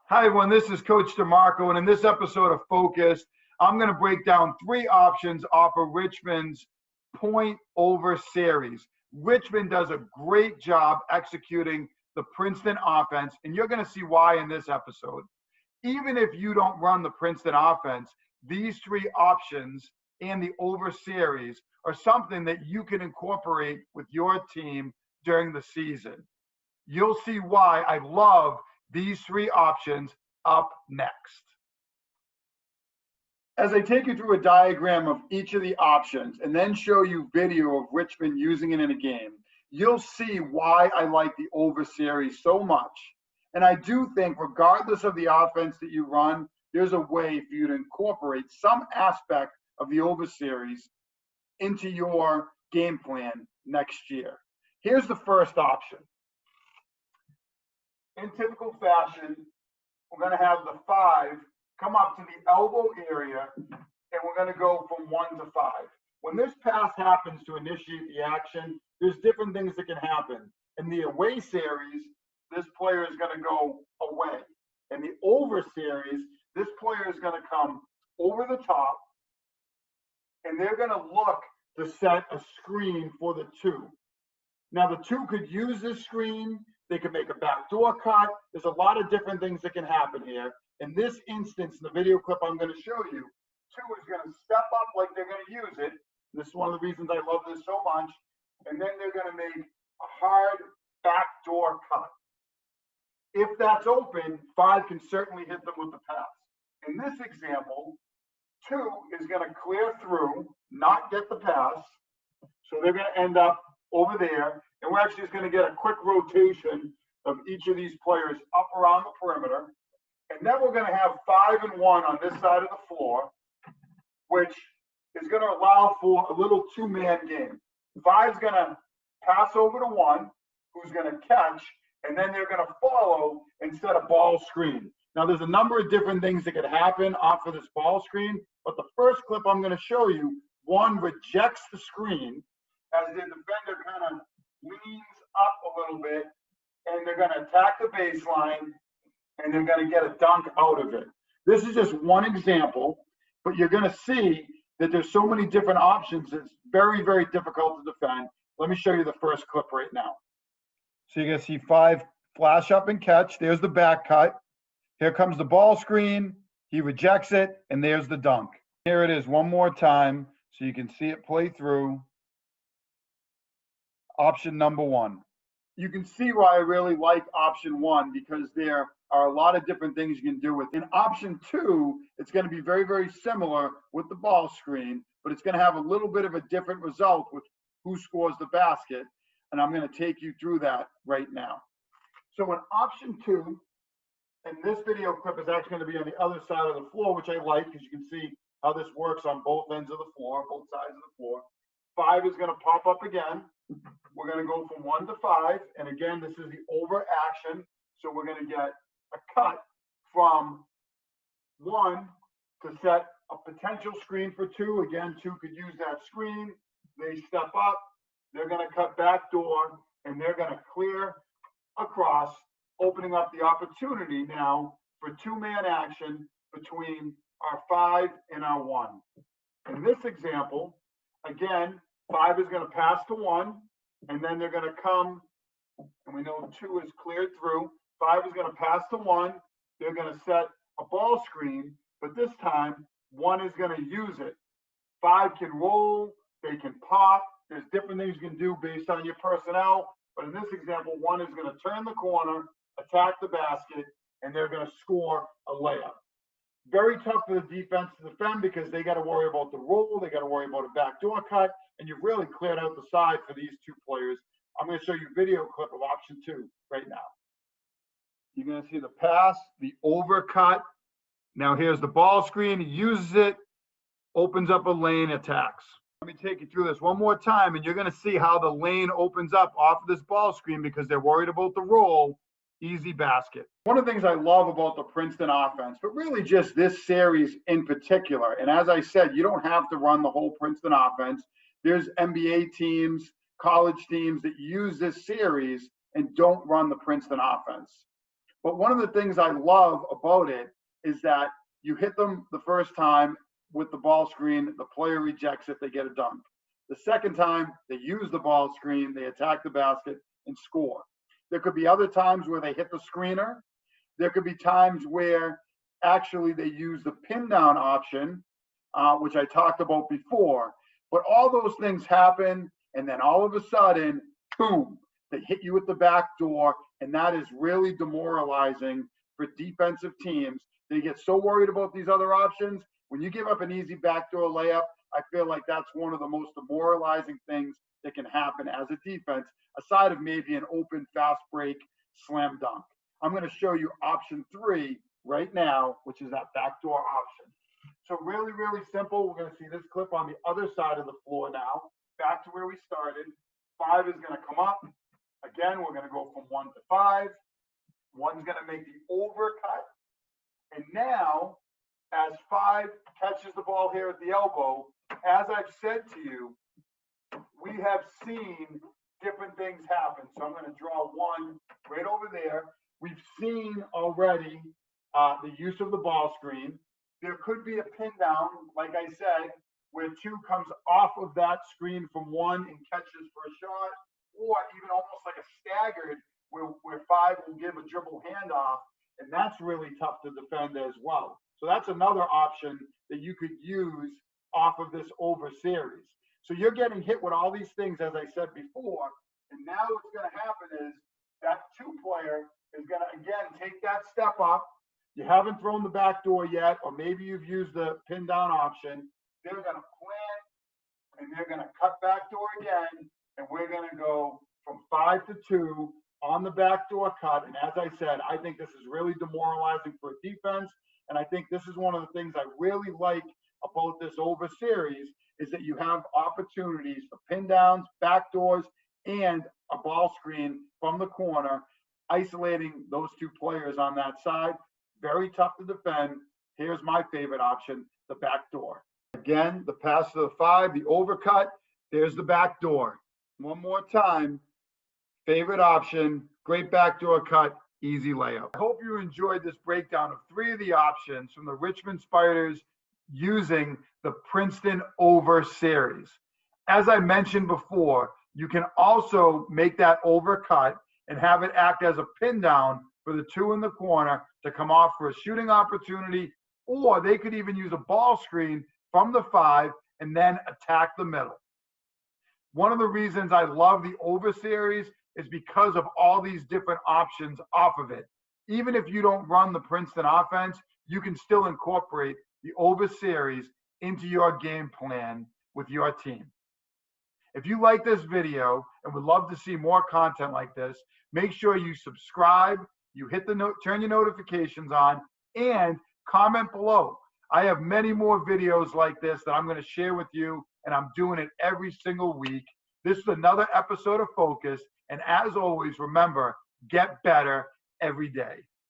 Hi, everyone. This is Coach DeMarco, and in this episode of Focus, I'm going to break down three options off of Richmond's point over series. Richmond does a great job executing the Princeton offense, and you're going to see why in this episode. Even if you don't run the Princeton offense, these three options and the over series are something that you can incorporate with your team during the season. You'll see why I love these three options up next. As I take you through a diagram of each of the options and then show you video of Richmond using it in a game, you'll see why I like the over series so much. And I do think regardless of the offense that you run, there's a way for you to incorporate some aspect of the over series into your game plan next year. Here's the first option. In typical fashion, we're going to have the 5 come up to the elbow area, and we're going to go from 1 to 5. When this pass happens to initiate the action, there's different things that can happen. In the away series, this player is going to go away. In the over series, this player is going to come over the top, and they're going to look to set a screen for the 2. Now, the 2 could use this screen. They can make a backdoor cut. There's a lot of different things that can happen here. In this instance, in the video clip I'm going to show you, 2 is going to step up like they're going to use it. This is one of the reasons I love this so much. And then they're going to make a hard backdoor cut. If that's open, 5 can certainly hit them with the pass. In this example, 2 is going to clear through, not get the pass. So they're going to end up over there. And we're actually just going to get a quick rotation of each of these players up around the perimeter. And then we're going to have 5 and 1 on this side of the floor, which is going to allow for a little 2-man game. 5's going to pass over to 1, who's going to catch, and then they're going to follow and set a ball screen. Now, there's a number of different things that could happen off of this ball screen, but the first clip I'm going to show you, 1 rejects the screen as the defender kind of leans up a little bit, and they're going to attack the baseline, and they're going to get a dunk out of it. This is just one example, but you're going to see that there's so many different options. It's very, very difficult to defend. Let me show you the first clip right now. So you're going to see 5 flash up and catch. There's the back cut. Here comes the ball screen. He rejects it, and there's the dunk. Here it is one more time so you can see it play through. Option number 1. You can see why I really like option 1 because there are a lot of different things you can do with it. In option 2, it's going to be very, very similar with the ball screen, but it's going to have a little bit of a different result with who scores the basket. And I'm going to take you through that right now. So in option 2, and this video clip is actually going to be on the other side of the floor, which I like because you can see how this works on both ends of the floor, both sides of the floor. 5 is going to pop up again. We're going to go from 1 to 5. And again, this is the over action. So we're going to get a cut from 1 to set a potential screen for 2. Again, 2 could use that screen. They step up. They're going to cut back door, and they're going to clear across, opening up the opportunity now for 2-man action between our 5 and our 1. In this example, again, 5 is going to pass to 1, and then they're going to come, and we know 2 is cleared through. 5 is going to pass to 1. They're going to set a ball screen, but this time 1 is going to use it. 5 can roll, they can pop. There's different things you can do based on your personnel, but in this example, 1 is going to turn the corner, attack the basket, and they're going to score a layup. Very tough for the defense to defend because they got to worry about the roll, they got to worry about a backdoor cut, and you've really cleared out the side for these 2 players. I'm going to show you a video clip of option 2 right now. You're going to see the pass, the overcut. Now here's the ball screen. He uses it, opens up a lane, attacks. Let me take you through this one more time, and you're going to see how the lane opens up off of this ball screen because they're worried about the roll. Easy basket. One of the things I love about the Princeton offense, but really just this series in particular, and as I said, you don't have to run the whole Princeton offense. There's NBA teams, college teams that use this series and don't run the Princeton offense. But one of the things I love about it is that you hit them the first time with the ball screen, the player rejects it, they get a dunk. The second time, they use the ball screen, they attack the basket and score. There could be other times where they hit the screener. There could be times where actually they use the pin down option, which I talked about before. But all those things happen, and then all of a sudden, boom, they hit you with the back door, and that is really demoralizing for defensive teams. They get so worried about these other options. When you give up an easy backdoor layup, I feel like that's one of the most demoralizing things that can happen as a defense, aside of maybe an open fast break slam dunk. I'm going to show you option 3 right now, which is that backdoor option. So really, really simple. We're going to see this clip on the other side of the floor now. Back to where we started. 5 is going to come up. Again, we're going to go from 1 to 5. 1's going to make the overcut. And now, as 5 catches the ball here at the elbow, as I've said to you, we have seen different things happen. So I'm going to draw 1 right over there. We've seen already the use of the ball screen. There could be a pin down, like I said, where 2 comes off of that screen from 1 and catches for a shot, or even almost like a staggered where 5 will give a dribble handoff, and that's really tough to defend as well. So that's another option that you could use off of this over series. So you're getting hit with all these things, as I said before, and now what's going to happen is that 2 player is going to, again, take that step up. You haven't thrown the back door yet, or maybe you've used the pin down option. They're going to plant, and they're going to cut back door again, and we're going to go from 5 to 2 on the backdoor cut. And as I said, I think this is really demoralizing for a defense. And I think this is one of the things I really like about this over series is that you have opportunities for pin downs, backdoors, and a ball screen from the corner, isolating those 2 players on that side. Very tough to defend. Here's my favorite option, the backdoor. Again, the pass to the 5, the overcut. There's the backdoor. One more time. Favorite option, great backdoor cut, easy layup. I hope you enjoyed this breakdown of 3 of the options from the Richmond Spiders using the Princeton over series. As I mentioned before, you can also make that overcut and have it act as a pin down for the 2 in the corner to come off for a shooting opportunity, or they could even use a ball screen from the 5 and then attack the middle. One of the reasons I love the over series is because of all these different options off of it. Even if you don't run the Princeton offense, you can still incorporate the over series into your game plan with your team. If you like this video and would love to see more content like this, make sure you subscribe, you hit the turn your notifications on, and comment below. I have many more videos like this that I'm going to share with you, and I'm doing it every single week. This is another episode of Focus, and as always, remember, get better every day.